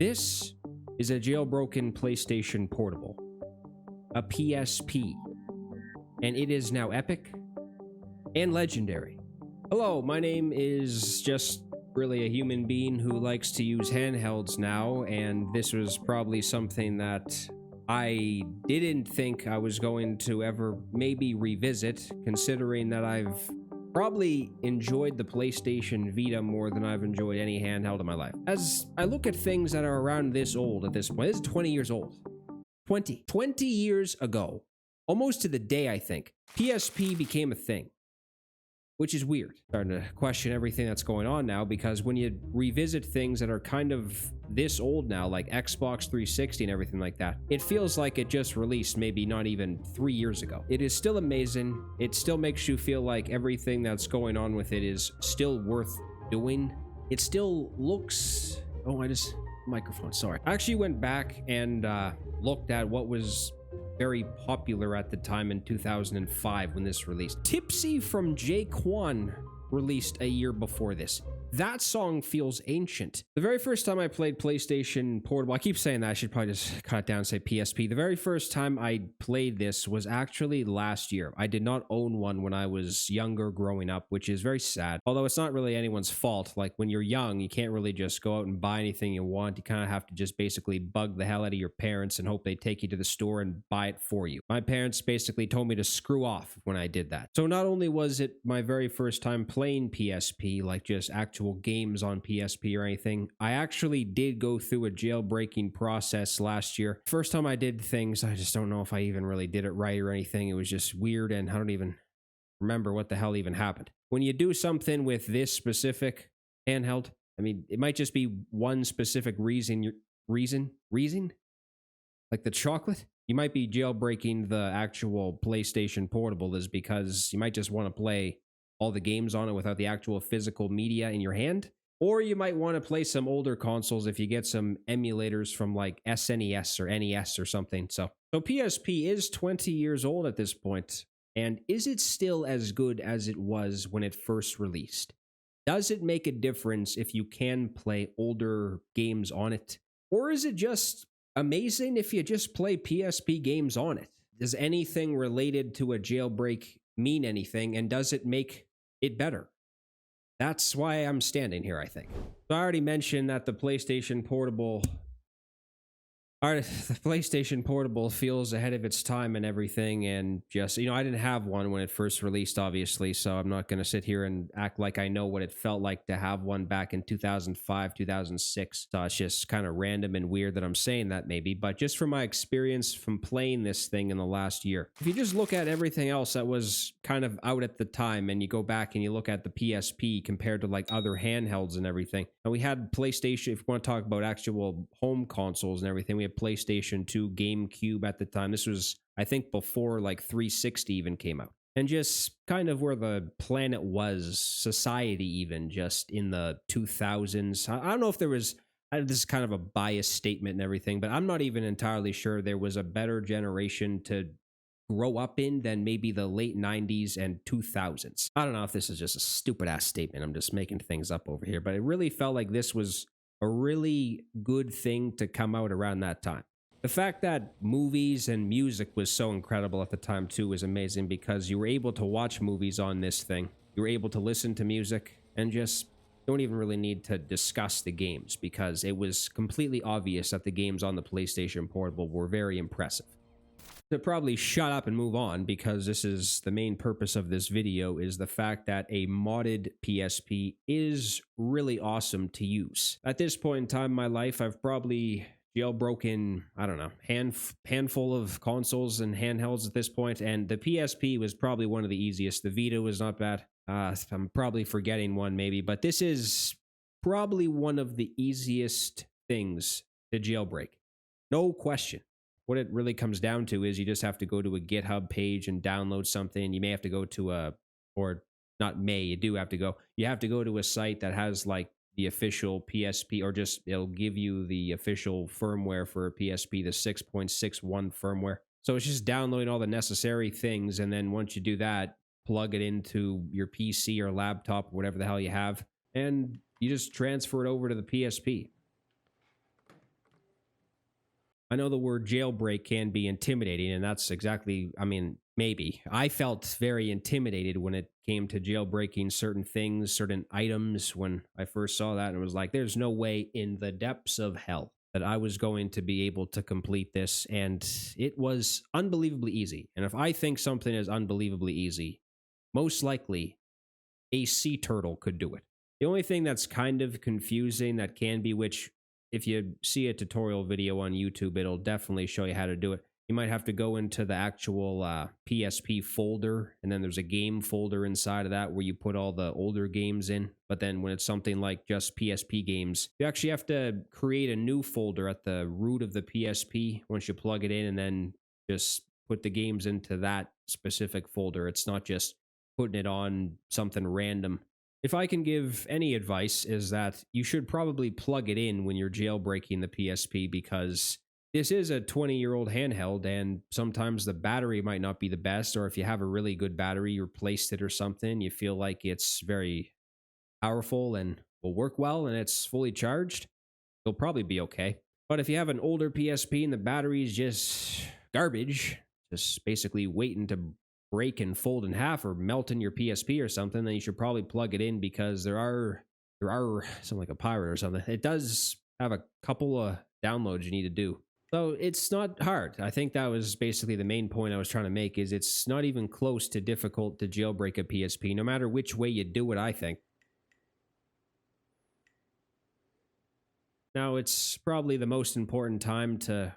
This is a jailbroken PlayStation Portable, a PSP, and it is now epic and legendary. Hello, my name is just really a human being who likes to use handhelds now, and this was probably something that I didn't think I was going to ever maybe revisit, considering that I've probably enjoyed the PlayStation Vita more than I've enjoyed any handheld in my life. As I look at things that are around this old at this point, this is 20 years old. 20 years ago, almost to the day, I think, PSP became a thing, which is weird. Starting to question everything that's going on now, because when you revisit things that are kind of this old now, like Xbox 360 and everything like that, it feels like it just released maybe not even 3 years ago. It is still amazing. It still makes you feel like everything that's going on with it is still worth doing. It still looks... microphone, sorry. I actually went back and looked at what was very popular at the time in 2005 when this released. Tipsy from Jay Quan released a year before this. That song feels ancient. The very first time I played PlayStation Portable, I keep saying that, I should probably just cut it down and say PSP. The very first time I played this was actually last year. I did not own one when I was younger growing up, which is very sad. Although it's not really anyone's fault. Like when you're young, you can't really just go out and buy anything you want. You kind of have to just basically bug the hell out of your parents and hope they take you to the store and buy it for you. My parents basically told me to screw off when I did that. So not only was it my very first time playing PSP, like just actual games on PSP or anything, I actually did go through a jailbreaking process last year. First time I did things, I just don't know if I even really did it right or anything. It was just weird, and I don't even remember what the hell even happened. When you do something with this specific handheld, I mean, it might just be one specific reason? Like the chocolate? You might be jailbreaking the actual PlayStation Portable is because you might just want to play all the games on it without the actual physical media in your hand. Or you might want to play some older consoles if you get some emulators from like SNES or NES or something. So PSP is 20 years old at this point. And is it still as good as it was when it first released? Does it make a difference if you can play older games on it? Or is it just amazing if you just play PSP games on it? Does anything related to a jailbreak mean anything? And does it make it better? That's why I'm standing here, I think. So I already mentioned that the PlayStation Portable feels ahead of its time and everything, and just, I didn't have one when it first released, obviously, so I'm not going to sit here and act like I know what it felt like to have one back in 2005, 2006. So it's just kind of random and weird that I'm saying that maybe, but just from my experience from playing this thing in the last year, if you just look at everything else that was kind of out at the time, and you go back and you look at the PSP compared to like other handhelds and everything, and we had PlayStation, if you want to talk about actual home consoles and everything, we had PlayStation 2, GameCube at the time. This was, I think, before like 360 even came out. And just kind of where the planet was, society even, just in the 2000s. I don't know if there was, this is kind of a biased statement and everything, but I'm not even entirely sure there was a better generation to grow up in than maybe the late 90s and 2000s. I don't know if this is just a stupid ass statement. I'm just making things up over here, but it really felt like this was a really good thing to come out around that time. The fact that movies and music was so incredible at the time too was amazing, because you were able to watch movies on this thing. You were able to listen to music and just don't even really need to discuss the games, because it was completely obvious that the games on the PlayStation Portable were very impressive. To probably shut up and move on, because this is the main purpose of this video, is the fact that a modded PSP is really awesome to use. At this point in time in my life, I've probably jailbroken, I don't know, handful of consoles and handhelds at this point, and the PSP was probably one of the easiest. The Vita was not bad. I'm probably forgetting one maybe, but this is probably one of the easiest things to jailbreak. No question. What it really comes down to is you just have to go to a GitHub page and download something. You may have to go to you have to go to a site that has like the official PSP, or just it'll give you the official firmware for a PSP, the 6.61 firmware. So it's just downloading all the necessary things, and then once you do that, plug it into your PC or laptop, whatever the hell you have, and you just transfer it over to the PSP. I know the word jailbreak can be intimidating, and that's exactly, I mean, maybe. I felt very intimidated when it came to jailbreaking certain things, certain items when I first saw that, and it was like, there's no way in the depths of hell that I was going to be able to complete this, and it was unbelievably easy. And if I think something is unbelievably easy, most likely a sea turtle could do it. The only thing that's kind of confusing that can be, which if you see a tutorial video on YouTube, it'll definitely show you how to do it. You might have to go into the actual PSP folder, and then there's a game folder inside of that where you put all the older games in. But then when it's something like just PSP games, you actually have to create a new folder at the root of the PSP once you plug it in, and then just put the games into that specific folder. It's not just putting it on something random. If I can give any advice, is that you should probably plug it in when you're jailbreaking the PSP, because this is a 20-year-old handheld, and sometimes the battery might not be the best, or if you have a really good battery, you replaced it or something, you feel like it's very powerful and will work well, and it's fully charged, you'll probably be okay. But if you have an older PSP and the battery is just garbage, just basically waiting to break and fold in half or melt in your PSP or something, then you should probably plug it in, because there are something like a pirate or something. It does have a couple of downloads you need to do. So it's not hard. I think that was basically the main point I was trying to make, is it's not even close to difficult to jailbreak a PSP, no matter which way you do it, I think. Now, it's probably the most important time to,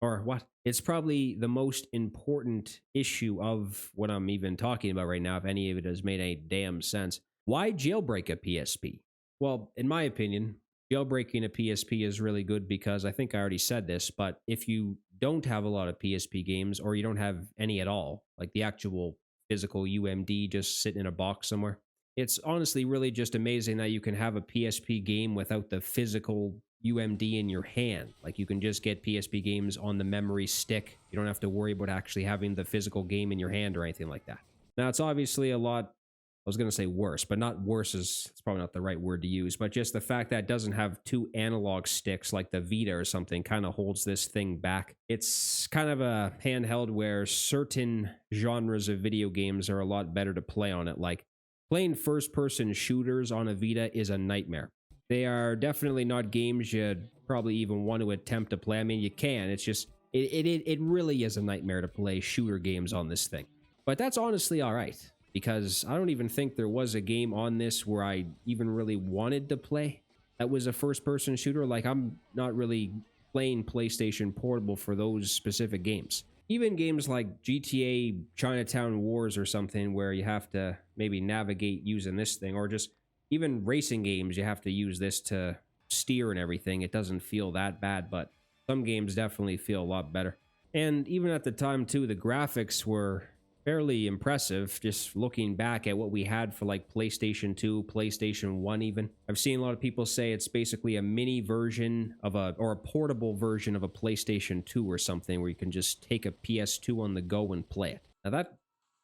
or what? It's probably the most important issue of what I'm even talking about right now, if any of it has made any damn sense. Why jailbreak a PSP? Well, in my opinion, jailbreaking a PSP is really good because I think I already said this, but if you don't have a lot of PSP games, or you don't have any at all, like the actual physical UMD just sitting in a box somewhere, it's honestly really just amazing that you can have a PSP game without the physical UMD in your hand. Like, you can just get PSP games on the memory stick. You don't have to worry about actually having the physical game in your hand or anything like that. Now, it's obviously a lot, I was going to say worse, but not worse, is it's probably not the right word to use, but just the fact that it doesn't have two analog sticks like the Vita or something kind of holds this thing back. It's kind of a handheld where certain genres of video games are a lot better to play on it. Like, playing first-person shooters on a Vita is a nightmare. They are definitely not games you'd probably even want to attempt to play. I mean, you can. It's just, it really is a nightmare to play shooter games on this thing. But that's honestly all right, because I don't even think there was a game on this where I even really wanted to play that was a first-person shooter. Like, I'm not really playing PlayStation Portable for those specific games. Even games like GTA Chinatown Wars or something, where you have to maybe navigate using this thing, or just even racing games, you have to use this to steer and everything. It doesn't feel that bad, but some games definitely feel a lot better. And even at the time, too, the graphics were fairly impressive, just looking back at what we had for like PlayStation 2, PlayStation 1 even. I've seen a lot of people say it's basically a mini version of or a portable version of a PlayStation 2 or something, where you can just take a PS2 on the go and play it. Now, that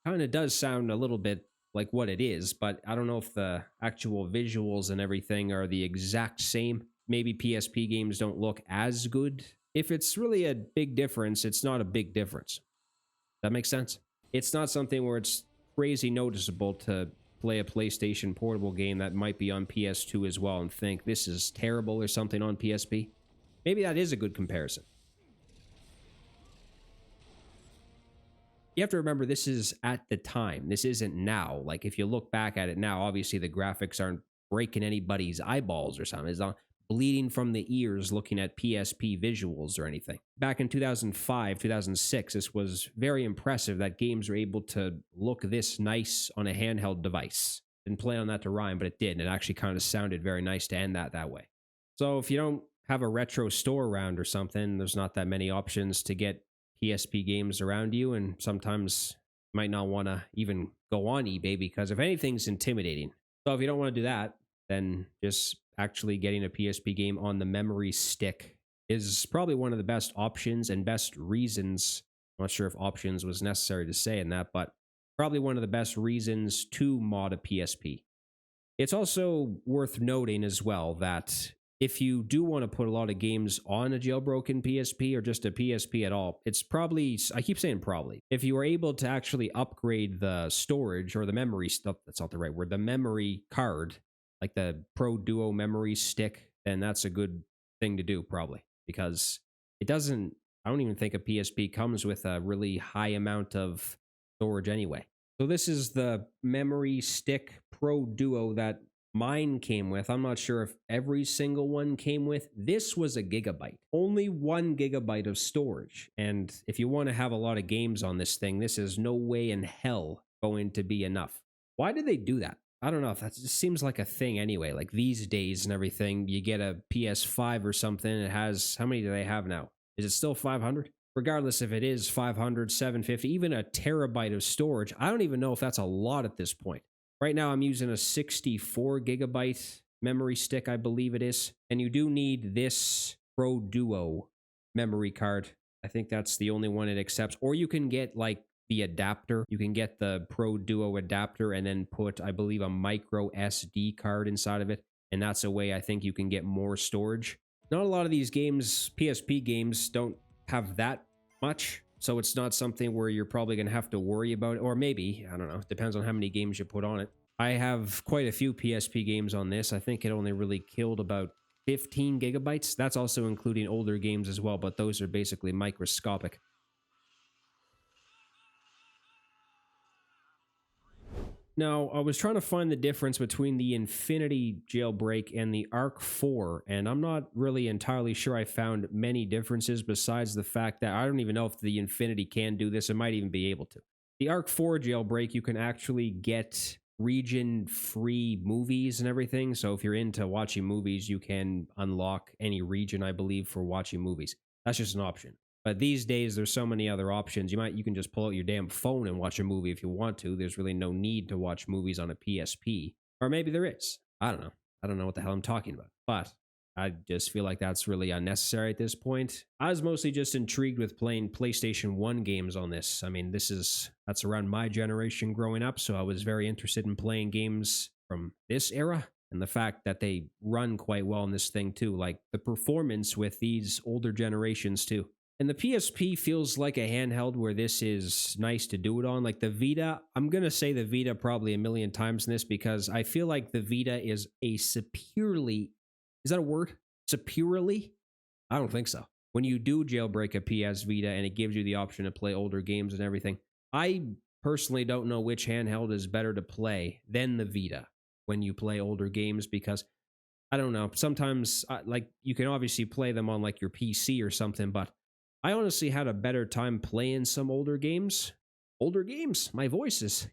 kind of does sound a little bit like what it is, but I don't know if the actual visuals and everything are the exact same. Maybe PSP games don't look as good. If it's really a big difference, it's not a big difference. That makes sense? It's not something where it's crazy noticeable to play a PlayStation Portable game that might be on PS2 as well and think this is terrible or something on PSP. Maybe that is a good comparison. You have to remember, this is at the time. This isn't now. Like, if you look back at it now, obviously the graphics aren't breaking anybody's eyeballs or something. It's not bleeding from the ears looking at PSP visuals or anything. Back in 2005, 2006, this was very impressive that games were able to look this nice on a handheld device. Didn't play on that to rhyme, but it did, and it actually kind of sounded very nice to end that way. So if you don't have a retro store around or something, there's not that many options to get PSP games around you, and sometimes you might not want to even go on eBay, because if anything's intimidating. So if you don't want to do that, then just actually getting a PSP game on the memory stick is probably one of the best options and best reasons. I'm not sure if options was necessary to say in that, but probably one of the best reasons to mod a PSP. It's also worth noting as well that if you do want to put a lot of games on a jailbroken PSP or just a PSP at all, it's probably, I keep saying probably, if you are able to actually upgrade the storage or the memory stuff, that's not the right word, the memory card, like the Pro Duo memory stick, then that's a good thing to do probably, because it doesn't, I don't even think a PSP comes with a really high amount of storage anyway. So this is the memory stick Pro Duo that mine came with. I'm not sure if every single one came with. This was a gigabyte, only 1 gigabyte of storage. And if you want to have a lot of games on this thing, this is no way in hell going to be enough. Why did they do that? I don't know if that just seems like a thing anyway. Like these days and everything, you get a PS5 or something. It has, how many do they have now? Is it still 500? Regardless if it is 500, 750, even a terabyte of storage, I don't even know if that's a lot at this point. Right now, I'm using a 64 gigabyte memory stick, I believe it is. And you do need this Pro Duo memory card. I think that's the only one it accepts. Or you can get like the adapter. You can get the Pro Duo adapter and then put, I believe, a micro SD card inside of it. And that's a way I think you can get more storage. Not a lot of these games, PSP games, don't have that much. So it's not something where you're probably going to have to worry about it. Or maybe, I don't know, depends on how many games you put on it. I have quite a few PSP games on this. I think it only really killed about 15 gigabytes. That's also including older games as well, but those are basically microscopic. Now, I was trying to find the difference between the Infinity Jailbreak and the Arc 4, and I'm not really entirely sure I found many differences besides the fact that I don't even know if the Infinity can do this. It might even be able to. The Arc 4 Jailbreak, you can actually get region-free movies and everything, so if you're into watching movies, you can unlock any region, I believe, for watching movies. That's just an option. But these days, there's so many other options. You can just pull out your damn phone and watch a movie if you want to. There's really no need to watch movies on a PSP. Or maybe there is. I don't know. I don't know what the hell I'm talking about. But I just feel like that's really unnecessary at this point. I was mostly just intrigued with playing PlayStation 1 games on this. I mean, that's around my generation growing up, so I was very interested in playing games from this era. And the fact that they run quite well in this thing too. Like the performance with these older generations too. And the PSP feels like a handheld where this is nice to do it on. Like the Vita, I'm going to say the Vita probably a million times in this because I feel like the Vita is a superiorly, is that a word? Superiorly? I don't think so. When you do jailbreak a PS Vita and it gives you the option to play older games and everything, I personally don't know which handheld is better to play than the Vita when you play older games because I don't know. Sometimes like you can obviously play them on like your PC or something, but I honestly had a better time playing some older games. Older games? My voice is...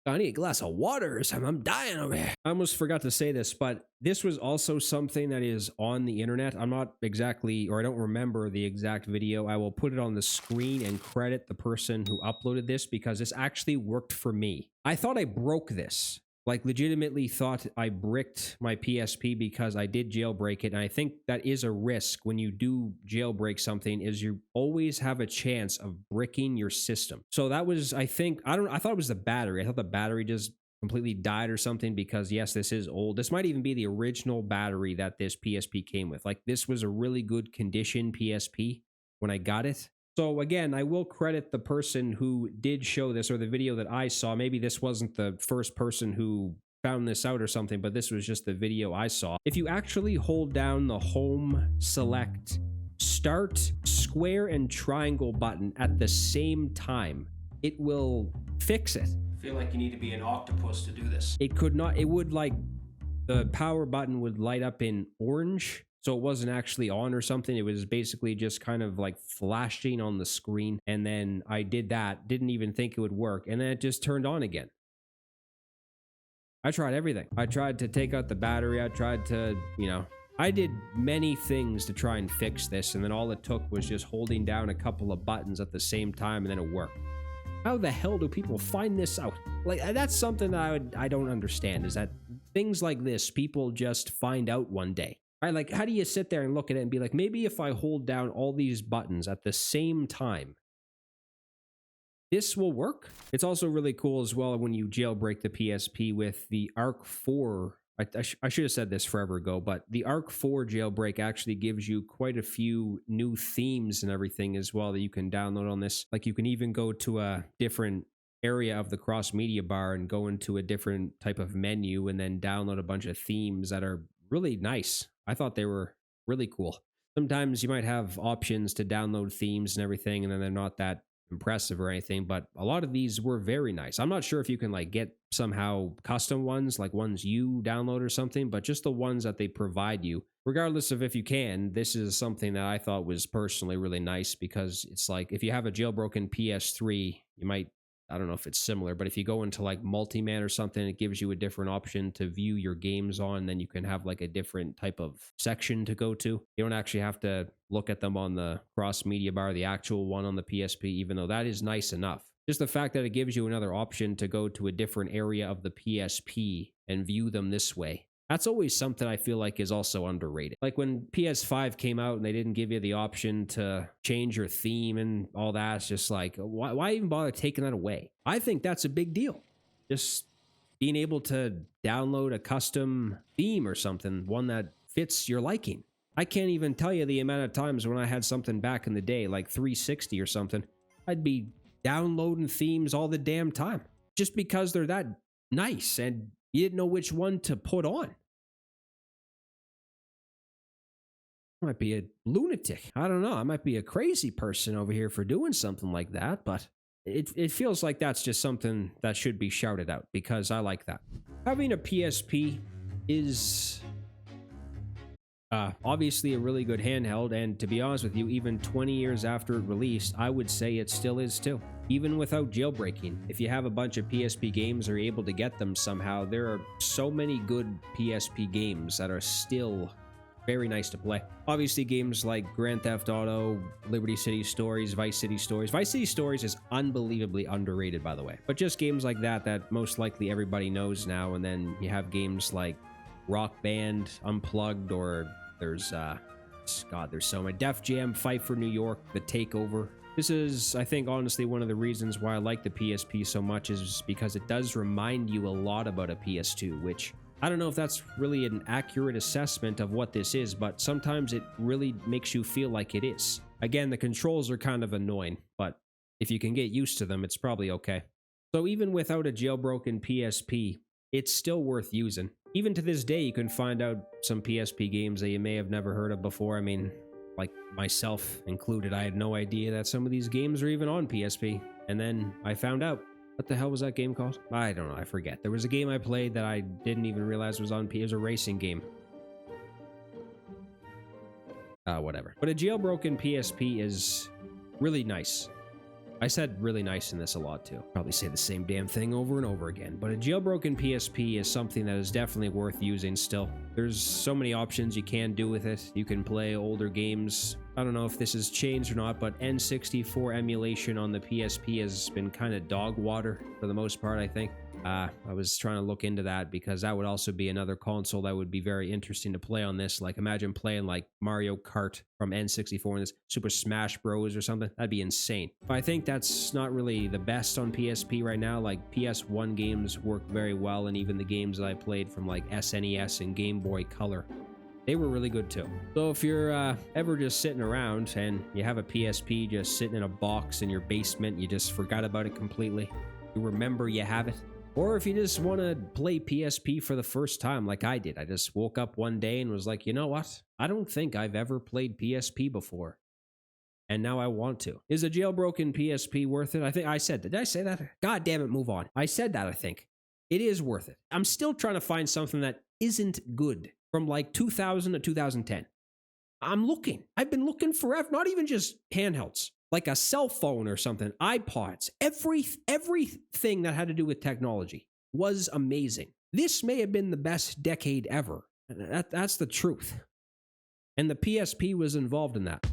I need a glass of water or something. I'm dying over here. I almost forgot to say this, but this was also something that is on the internet. I'm not exactly, or I don't remember the exact video. I will put it on the screen and credit the person who uploaded this because this actually worked for me. I thought I broke this. Like legitimately thought I bricked my PSP because I did jailbreak it. And I think that is a risk when you do jailbreak something is you always have a chance of bricking your system. So that was, I thought it was the battery. I thought the battery just completely died or something because yes, this is old. This might even be the original battery that this PSP came with. Like this was a really good condition PSP when I got it. So again, I will credit the person who did show this or the video that I saw. Maybe this wasn't the first person who found this out or something, but this was just the video I saw. If you actually hold down the home, select, start, square, and triangle button at the same time, it will fix it. I feel like you need to be an octopus to do this. It would like, the power button would light up in orange. So it wasn't actually on or something. It was basically just kind of like flashing on the screen. And then I did that, didn't even think it would work. And then it just turned on again. I tried everything. I tried to take out the battery. I tried to, I did many things to try and fix this. And then all it took was just holding down a couple of buttons at the same time and then it worked. How the hell do people find this out? Like, that's something that I don't understand is that things like this, people just find out one day. Right? Like, how do you sit there and look at it and be like, maybe if I hold down all these buttons at the same time, this will work? It's also really cool as well when you jailbreak the PSP with the Arc 4 I should have said this forever ago, but the Arc 4 jailbreak actually gives you quite a few new themes and everything as well that you can download on this. Like you can even go to a different area of the cross media bar and go into a different type of menu and then download a bunch of themes that are really nice. I thought they were really cool. Sometimes you might have options to download themes and everything, and then they're not that impressive or anything, but a lot of these were very nice. I'm not sure if you can like get somehow custom ones, like ones you download or something, but just the ones that they provide you, regardless of if you can, this is something that I thought was personally really nice, because it's like if you have a jailbroken PS3, you might, I don't know if it's similar, but if you go into like multi-man or something, it gives you a different option to view your games on. Then you can have like a different type of section to go to. You don't actually have to look at them on the cross media bar, the actual one on the PSP, even though that is nice enough. Just the fact that it gives you another option to go to a different area of the PSP and view them this way. That's always something I feel like is also underrated. Like when PS5 came out and they didn't give you the option to change your theme and all that, it's just like, why even bother taking that away? I think that's a big deal. Just being able to download a custom theme or something, one that fits your liking. I can't even tell you the amount of times when I had something back in the day, like 360 or something, I'd be downloading themes all the damn time just because they're that nice and you didn't know which one to put on. I might be a lunatic. I don't know. I might be a crazy person over here for doing something like that, but it feels like that's just something that should be shouted out because I like that. Having a PSP is obviously a really good handheld, and to be honest with you, even 20 years after it released, I would say it still is too. Even without jailbreaking, if you have a bunch of PSP games or are able to get them somehow, there are so many good PSP games that are still very nice to play. Obviously, games like Grand Theft Auto, Liberty City Stories, Vice City Stories. Vice City Stories is unbelievably underrated, by the way. But just games like that most likely everybody knows now, and then you have games like Rock Band, Unplugged, or there's so many. Def Jam, Fight for New York, The Takeover. This is, I think, honestly, one of the reasons why I like the PSP so much is because it does remind you a lot about a PS2, which I don't know if that's really an accurate assessment of what this is, but sometimes it really makes you feel like it is. Again, the controls are kind of annoying, but if you can get used to them, it's probably okay. So even without a jailbroken PSP, it's still worth using. Even to this day, you can find out some PSP games that you may have never heard of before. I mean, like myself included, I had no idea that some of these games are even on PSP. And then I found out. What the hell was that game called? I don't know, I forget. There was a game I played that I didn't even realize was on PSP. It was a racing game. Whatever. But a jailbroken PSP is really nice. I said really nice in this a lot too. Probably say the same damn thing over and over again. But a jailbroken PSP is something that is definitely worth using still. There's so many options you can do with it. You can play older games. I don't know if this has changed or not, but N64 emulation on the PSP has been kind of dog water for the most part, I think. I was trying to look into that because that would also be another console that would be very interesting to play on this. Like imagine playing like Mario Kart from N64 and this Super Smash Bros or something. That'd be insane. But I think that's not really the best on PSP right now. Like PS1 games work very well, and even the games that I played from like SNES and Game Boy Color, they were really good too. So if you're ever just sitting around and you have a PSP just sitting in a box in your basement, you just forgot about it completely, you remember you have it, or if you just want to play PSP for the first time like I did, I just woke up one day and was like, you know what? I don't think I've ever played PSP before, and now I want to. Is a jailbroken PSP worth it? I think I said that. Did I say that? God damn it, move on. I said that, I think. It is worth it. I'm still trying to find something that isn't good from like 2000 to 2010. I'm looking. I've been looking forever. Not even just handhelds, like a cell phone or something, iPods, everything that had to do with technology was amazing. This may have been the best decade ever. That's the truth. And the PSP was involved in that.